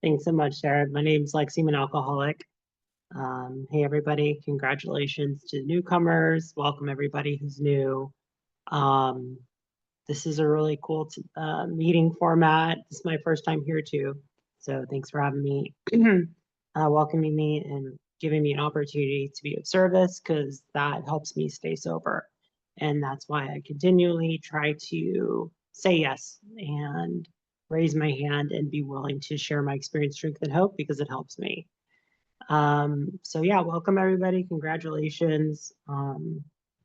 Thanks so much, Sarah. My name's Lexy. I'm an alcoholic. Hey, everybody. Congratulations to the newcomers. Welcome, everybody who's new. Um, this is a really cool meeting format. This is my first time here, too. So thanks for having me, welcoming me, and giving me an opportunity to be of service, because that helps me stay sober. And that's why I continually try to say yes and raise my hand and be willing to share my experience, strength, and hope, because it helps me. So yeah, welcome everybody. Congratulations.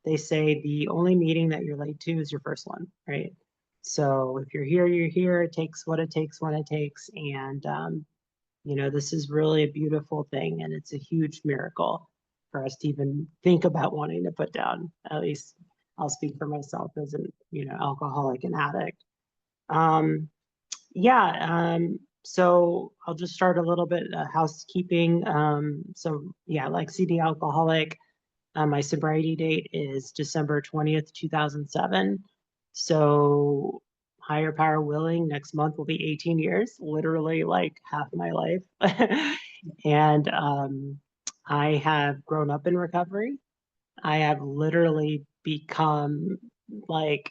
They say the only meeting that you're late to is your first one, right? So if you're here, you're here. It takes what it takes when it takes. And, this is really a beautiful thing. And it's a huge miracle for us to even think about wanting to put down. At least I'll speak for myself as an, alcoholic and addict. So I'll just start a little bit housekeeping. So yeah, Lexy D alcoholic. My sobriety date is December 20th, 2007. So higher power willing, next month will be 18 years, literally like half my life. And I have grown up in recovery. I have literally become like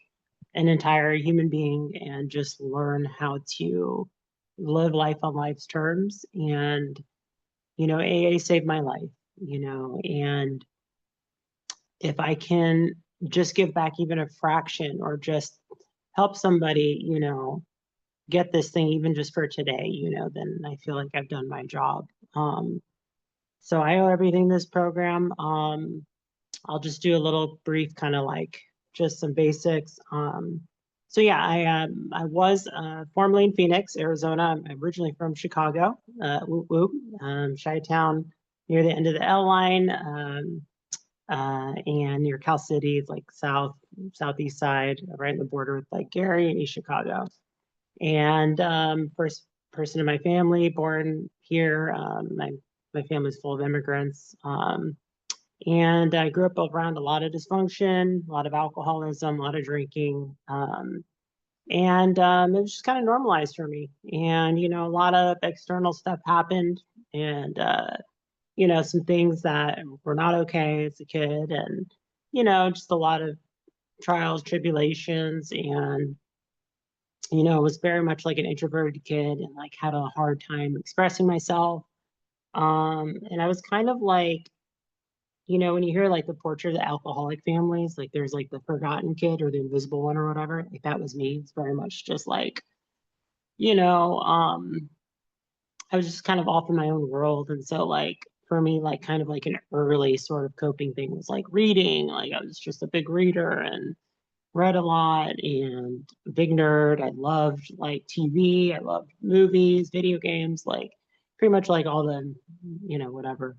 an entire human being and just learn how to live life on life's terms. And, AA saved my life, and if I can just give back even a fraction or just help somebody, get this thing even just for today, then I feel like I've done my job. So I owe everything this program. I'll just do a little brief kind of like just some basics. So yeah, I was formerly in Phoenix, Arizona. I'm originally from Chicago, whoop whoop, Chi-Town, near the end of the L line, and near Cal City. It's like southeast side, right in the border with like Gary and East Chicago. And first person in my family born here. My family's full of immigrants. And I grew up around a lot of dysfunction, a lot of alcoholism, a lot of drinking. And it was just kind of normalized for me. And, a lot of external stuff happened, and, some things that were not okay as a kid, and, just a lot of trials, tribulations. And, was very much like an introverted kid and like had a hard time expressing myself. And I was kind of like, when you hear like the portrait of the alcoholic families, like there's like the forgotten kid or the invisible one or whatever, like that was me. It's very much just like, you know, um, I was just kind of off in my own world. And so like for me, like kind of like an early sort of coping thing was like reading. Like I was just a big reader and read a lot and a big nerd. I loved like TV, I loved movies, video games, like pretty much like all the, whatever.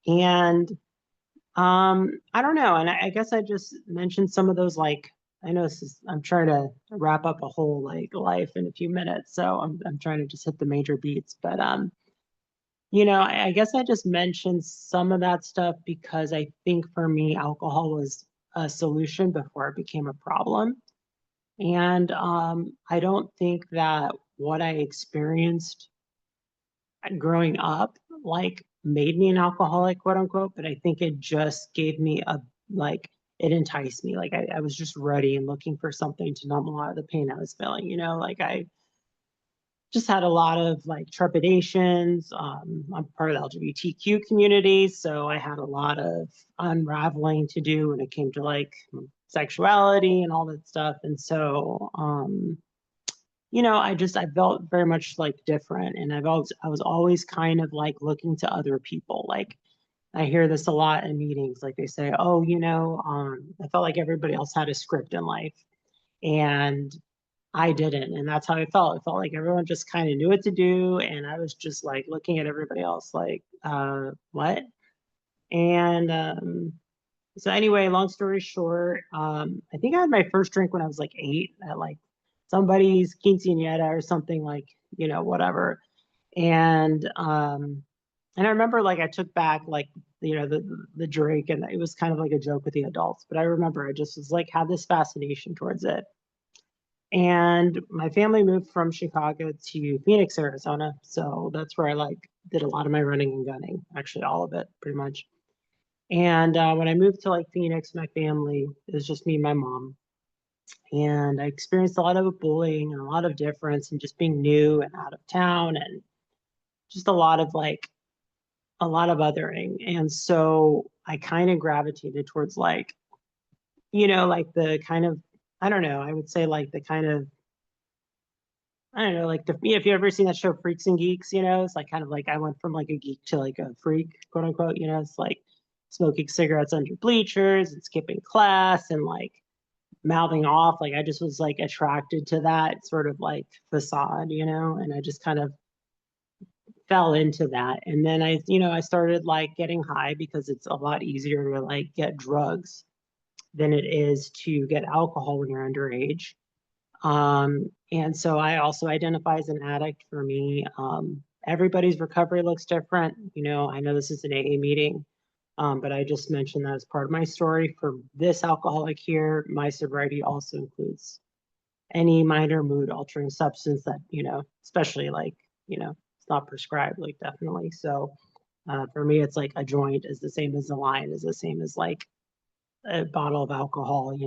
And I don't know. And I guess I just mentioned some of those, like, I know I'm trying to wrap up a whole like life in a few minutes. So I'm trying to just hit the major beats. But, I guess I just mentioned some of that stuff because I think for me, alcohol was a solution before it became a problem. And I don't think that what I experienced growing up like made me an alcoholic, quote unquote, but I think it just gave me like it enticed me. Like I was just ready and looking for something to numb a lot of the pain I was feeling, like I just had a lot of like trepidations. I'm part of the LGBTQ community, so I had a lot of unraveling to do when it came to like sexuality and all that stuff. And so I felt very much like different. And I was always kind of like looking to other people. Like I hear this a lot in meetings. Like they say, oh, I felt like everybody else had a script in life and I didn't. And that's how I felt. It felt like everyone just kind of knew what to do. And I was just like looking at everybody else like, what? And so anyway, long story short, I think I had my first drink when I was like 8 at like somebody's quinceañera or something, like, whatever. And I remember like I took back like, the drink, and it was kind of like a joke with the adults. But I remember I just was like had this fascination towards it. And my family moved from Chicago to Phoenix, Arizona. So that's where I like did a lot of my running and gunning, actually all of it pretty much. And when I moved to like Phoenix, my family, it was just me and my mom. And I experienced a lot of bullying and a lot of difference and just being new and out of town and just a lot of othering. And so I kind of gravitated towards like, like the kind of, I don't know, I would say like the kind of, I don't know, like if you ever seen that show Freaks and Geeks, it's like kind of like I went from like a geek to like a freak, quote unquote, it's like smoking cigarettes under bleachers and skipping class and like mouthing off. Like I just was like attracted to that sort of like facade, and I just kind of fell into that. And then I started like getting high because it's a lot easier to like get drugs than it is to get alcohol when you're underage. And so I also identify as an addict. For me. Everybody's recovery looks different. I know this is an AA meeting, but I just mentioned that as part of my story. For this alcoholic here, my sobriety also includes any minor mood altering substance that, especially like, it's not prescribed, like definitely. So for me, it's like a joint is the same as a line, is the same as like a bottle of alcohol, and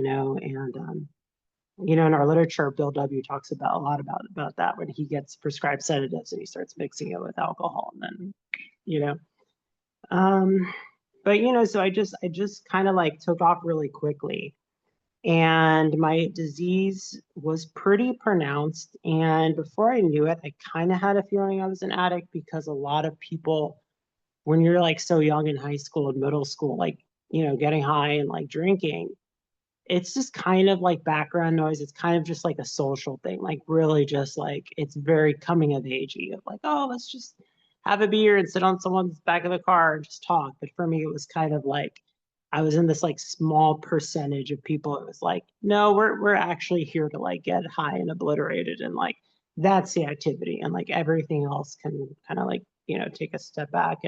in our literature, Bill W. talks about a lot about that when he gets prescribed sedatives and he starts mixing it with alcohol, and then you know, um, but so I just kind of like took off really quickly, and my disease was pretty pronounced. And before I knew it, I kind of had a feeling I was an addict because a lot of people, when you're like so young in high school and middle school, like getting high and like drinking, it's just kind of like background noise. It's kind of just like a social thing, like really just like it's very coming of agey of like, oh, let's just have a beer and sit on someone's back of the car and just talk. But for me, it was kind of like I was in this like small percentage of people. It was like, no, we're actually here to like get high and obliterated, and like that's the activity, and like everything else can kind of like take a step back.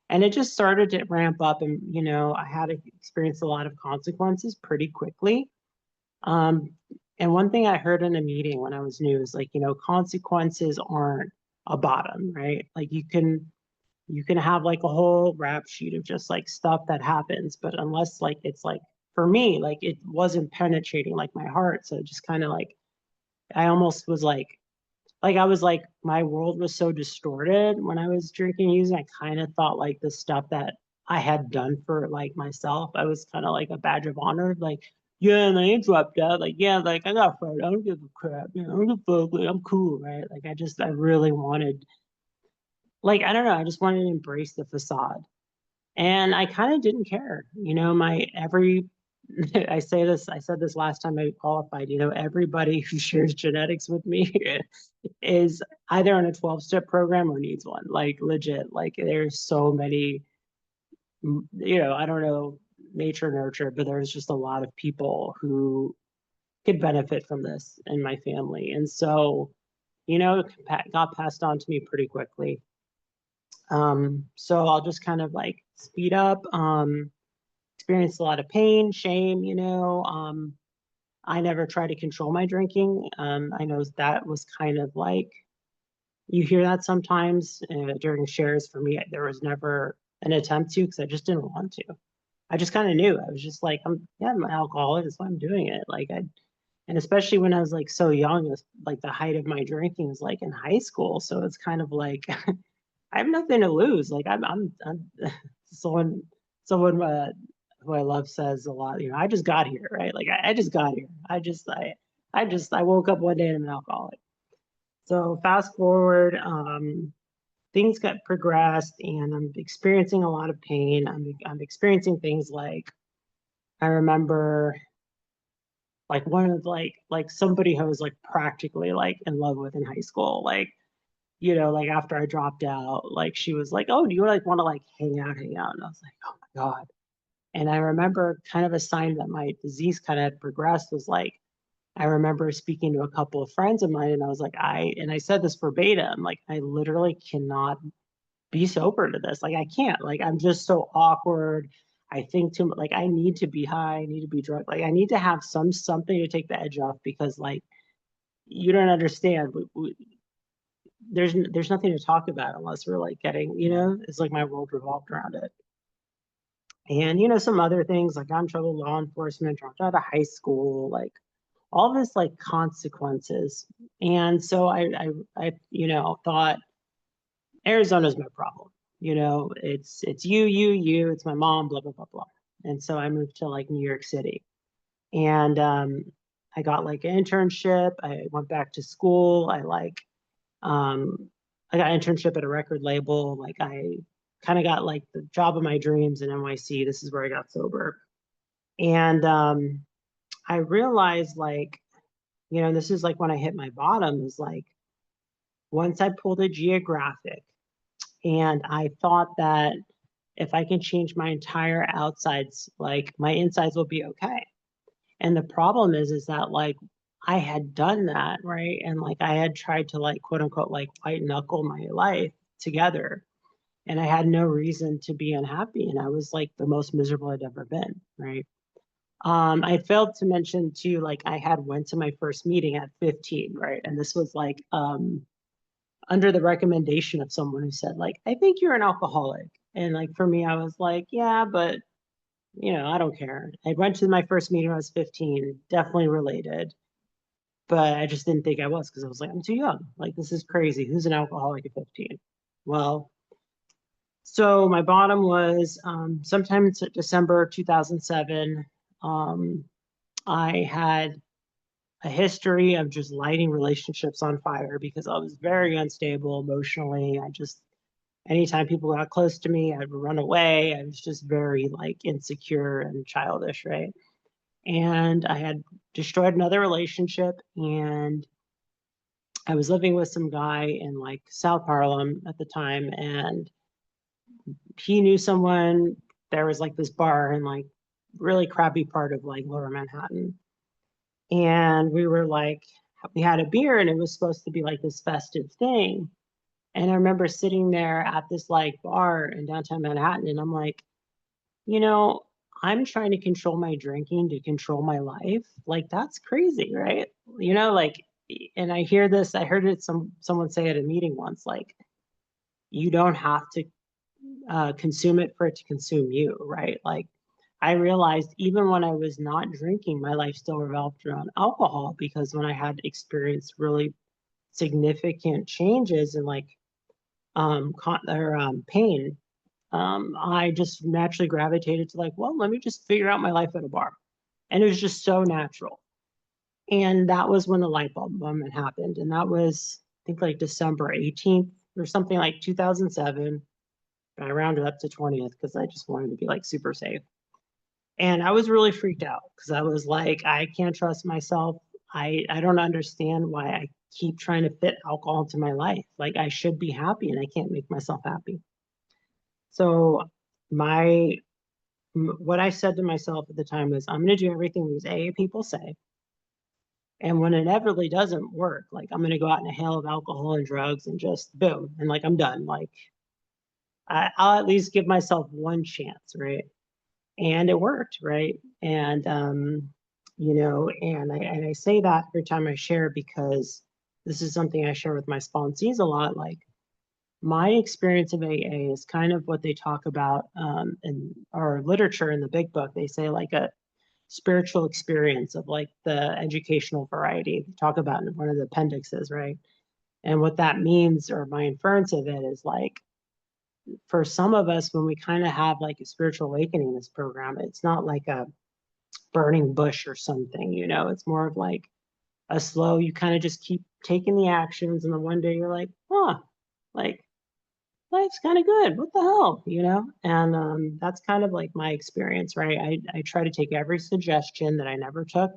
And it just started to ramp up, and I had to experience a lot of consequences pretty quickly. um, and one thing I heard in a meeting when I was new is like, consequences aren't a bottom, right? Like you can have like a whole rap sheet of just like stuff that happens, but unless like it's like, for me, like it wasn't penetrating like my heart, so it just kind of like I almost was like I was like my world was so distorted when I was drinking and using. I kind of thought like the stuff that I had done for like myself, I was kind of like a badge of honor. Like, yeah, and I dropped out. Like, yeah, like I got fired. I don't give a crap. I don't give a fuck. Like, I'm cool, right? Like I really wanted, like, I don't know, I just wanted to embrace the facade. And I kind of didn't care. My every I said this last time I qualified, everybody who shares genetics with me is either on a 12-step program or needs one. Like legit, like there's so many, I don't know, nature nurture, but there's just a lot of people who could benefit from this in my family. And so, it got passed on to me pretty quickly. So I'll just kind of like speed up. Experienced a lot of pain, shame, I never try to control my drinking. I know that was kind of like, you hear that sometimes during shares. For me, there was never an attempt to, because I just didn't want to. I just kind of knew. I was just like, I'm an alcoholic. That's why I'm doing it. And especially when I was like so young, it was like the height of my drinking was like in high school. So it's kind of like I have nothing to lose. Like I'm someone, someone who I love says a lot. I just got here, right? Like I just got here. I woke up one day and I'm an alcoholic. So fast forward, things got progressed, and I'm experiencing a lot of pain. I'm experiencing things like, I remember like one of like somebody who was like practically like in love with in high school, like like after I dropped out, like she was like, "Oh, do you like want to like hang out, hang out?" And I was like, "Oh my God." And I remember kind of a sign that my disease kind of had progressed was like, I remember speaking to a couple of friends of mine, and I was like, and I said this verbatim, like, I literally cannot be sober to this. Like, I can't. Like, I'm just so awkward. I think too much. Like, I need to be high. I need to be drunk. Like, I need to have something to take the edge off, because like you don't understand. There's nothing to talk about unless we're like getting, it's like my world revolved around it. And, some other things like got in trouble with law enforcement, dropped out of high school, like all this like consequences. And so I thought Arizona's my problem. It's you, it's my mom, blah, blah, blah, blah. And so I moved to like New York City. And I got like an internship. I went back to school. I got an internship at a record label. Like I kind of got like the job of my dreams in NYC. This is where I got sober. And I realized like, this is like when I hit my bottom is like once I pulled a geographic and I thought that if I can change my entire outsides, like my insides will be okay. And the problem is that like I had done that, right? And like I had tried to like quote unquote like white knuckle my life together. And I had no reason to be unhappy. And I was like the most miserable I'd ever been, right? I failed to mention too, like I had went to my first meeting at 15, right? And this was like under the recommendation of someone who said, like, I think you're an alcoholic. And like for me, I was like, yeah, but I don't care. I went to my first meeting when I was 15, definitely related, but I just didn't think I was because I was like, I'm too young. Like, this is crazy. Who's an alcoholic at 15? Well, so my bottom was sometime in December 2007. Um, I had a history of just lighting relationships on fire because I was very unstable emotionally. Anytime people got close to me, I'd run away. I was just very like insecure and childish, right? And I had destroyed another relationship, and I was living with some guy in like South Harlem at the time, and he knew someone. There was like this bar in like really crappy part of like Lower Manhattan, and we had a beer, and it was supposed to be like this festive thing. And I remember sitting there at this like bar in downtown Manhattan, and I'm like, you know, I'm trying to control my drinking to control my life. Like that's crazy, right? Like, and I heard it someone say at a meeting once, like, you don't have to consume it for it to consume you, right? Like I realized even when I was not drinking, my life still revolved around alcohol because when I had experienced really significant changes in like pain, I just naturally gravitated to like, well, let me just figure out my life at a bar. And it was just so natural. And that was when the light bulb moment happened. And that was, I think, like December 18th or something like 2007. I rounded up to 20th because I just wanted to be like super safe. And I was really freaked out because I was like, I can't trust myself. I don't understand why I keep trying to fit alcohol into my life. Like I should be happy and I can't make myself happy. So what I said to myself at the time was, I'm going to do everything these AA people say. And when it inevitably doesn't work, like I'm going to go out in a hail of alcohol and drugs and just boom, and like I'm done. Like I'll at least give myself one chance, right? And it worked, right? And and I say that every time I share because this is something I share with my sponsees a lot. Like my experience of AA is kind of what they talk about in our literature in the big book. They say like a spiritual experience of like the educational variety. They talk about in one of the appendixes, right? And what that means, or my inference of it, is like for some of us, when we kind of have like a spiritual awakening in this program, it's not like a burning bush or something, it's more of like a slow, you kind of just keep taking the actions. And then one day you're like, huh, like life's kind of good. What the hell? And that's kind of like my experience, right? I try to take every suggestion that I never took.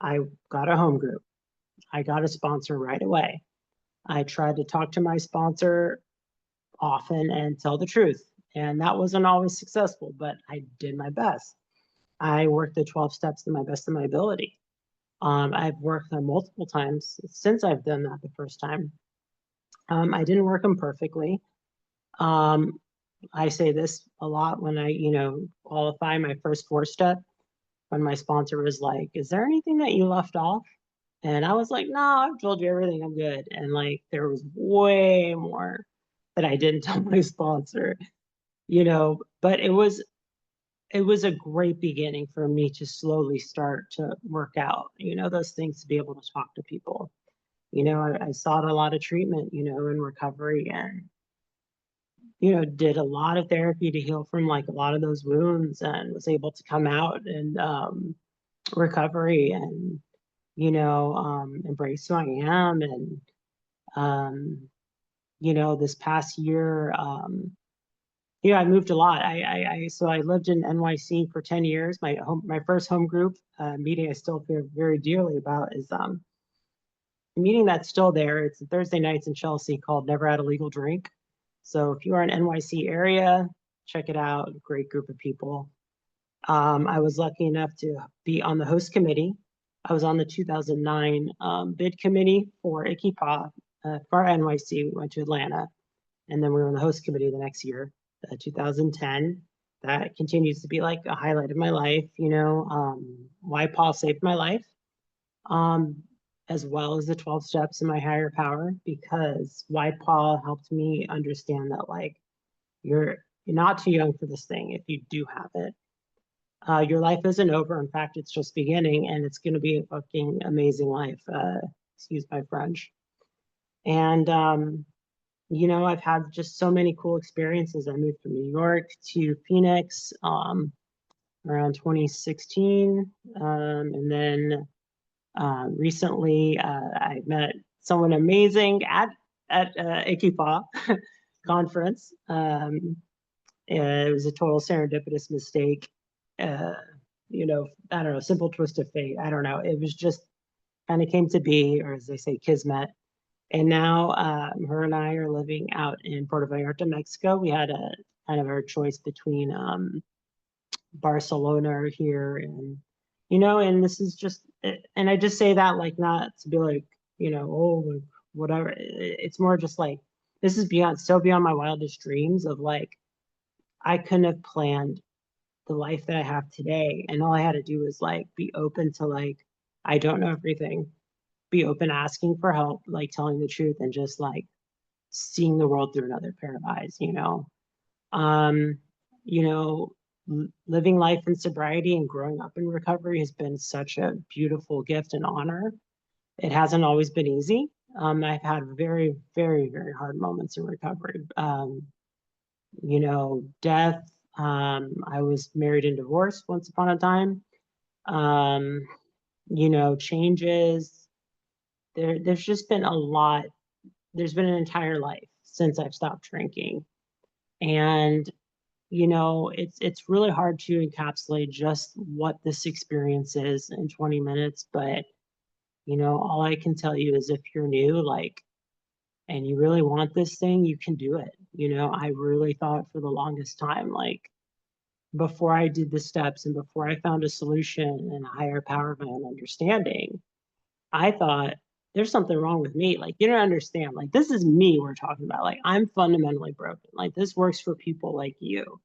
I got a home group. I got a sponsor right away. I tried to talk to my sponsor often and tell the truth. And that wasn't always successful, but I did my best. I worked the 12 steps to my best of my ability. I've worked them multiple times since I've done that the first time. I didn't work them perfectly. I say this a lot when I, qualify my first 4-step, when my sponsor was like, is there anything that you left off? And I was like, no, I've told you everything, I'm good. And like, there was way more that I didn't tell my sponsor, but it was a great beginning for me to slowly start to work out, those things, to be able to talk to people. I sought a lot of treatment, in recovery, and, did a lot of therapy to heal from like a lot of those wounds, and was able to come out and recovery, and, embrace who I am. And, um, this past year, I moved a lot. So I lived in NYC for 10 years. My first home group meeting I still feel very dearly about is a meeting that's still there. It's Thursday nights in Chelsea, called Never Had a Legal Drink. So if you are in NYC area, check it out. Great group of people. I was lucky enough to be on the host committee. I was on the 2009 bid committee for ICYPAA for NYC. We went to Atlanta, and then we were on the host committee the next year, 2010. That continues to be like a highlight of my life. ICYPAA saved my life, as well as the 12 steps in my higher power, because ICYPAA helped me understand that like you're not too young for this thing if you do have it. Your life isn't over. In fact, it's just beginning, and it's going to be a fucking amazing life. Excuse my French. And, I've had just so many cool experiences. I moved from New York to Phoenix around 2016. And then recently I met someone amazing at ICYPAA conference. It was a total serendipitous mistake. I don't know, simple twist of fate. I don't know. It was just kind of came to be, or as they say, kismet. And now her and I are living out in Puerto Vallarta, Mexico. We had a kind of our choice between Barcelona here, and and this is just, and I just say that like not to be like, oh, whatever. It's more just like, this is so beyond my wildest dreams of like, I couldn't have planned the life that I have today. And all I had to do was like be open to like, I don't know everything, be open, asking for help, like telling the truth, and just like seeing the world through another pair of eyes, Um, you know, living life in sobriety and growing up in recovery has been such a beautiful gift and honor. It hasn't always been easy. I've had very, very, very hard moments in recovery. Death. I was married and divorced once upon a time. Changes. There's just been a lot. There's been an entire life since I've stopped drinking. And, it's really hard to encapsulate just what this experience is in 20 minutes. But, all I can tell you is if you're new, like, and you really want this thing, you can do it. I really thought for the longest time, like, before I did the steps and before I found a solution and a higher power of my own understanding, I thought there's something wrong with me. Like, you don't understand. Like, this is me we're talking about. Like, I'm fundamentally broken. Like, this works for people like you.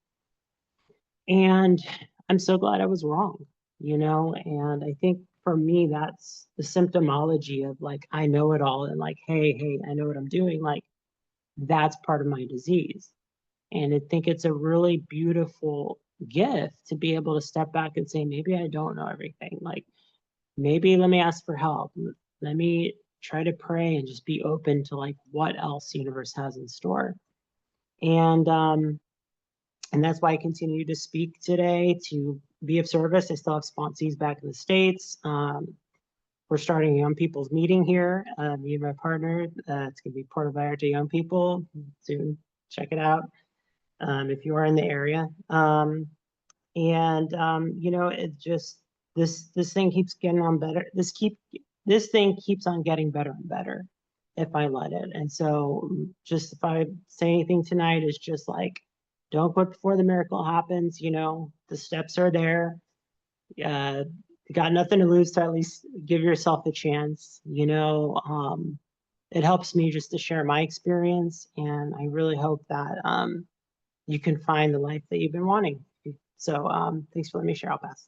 And I'm so glad I was wrong, and I think for me, that's the symptomology of like, I know it all, and like, hey, I know what I'm doing. Like, that's part of my disease. And I think it's a really beautiful gift to be able to step back and say, maybe I don't know everything. Like, maybe let me ask for help. Let me try to pray and just be open to like what else the universe has in store. And that's why I continue to speak today, to be of service. I still have sponsees back in the States. We're starting a young people's meeting here. Me and my partner. It's going to be Puerto Vallarta Young People soon. Check it out if you are in the area. It just, this thing keeps getting on better. This thing keeps on getting better and better if I let it. And so just if I say anything tonight, is just like, don't quit before the miracle happens. The steps are there. You got nothing to lose, to at least give yourself a chance. It helps me just to share my experience, and I really hope that you can find the life that you've been wanting. So thanks for letting me share. I'll pass.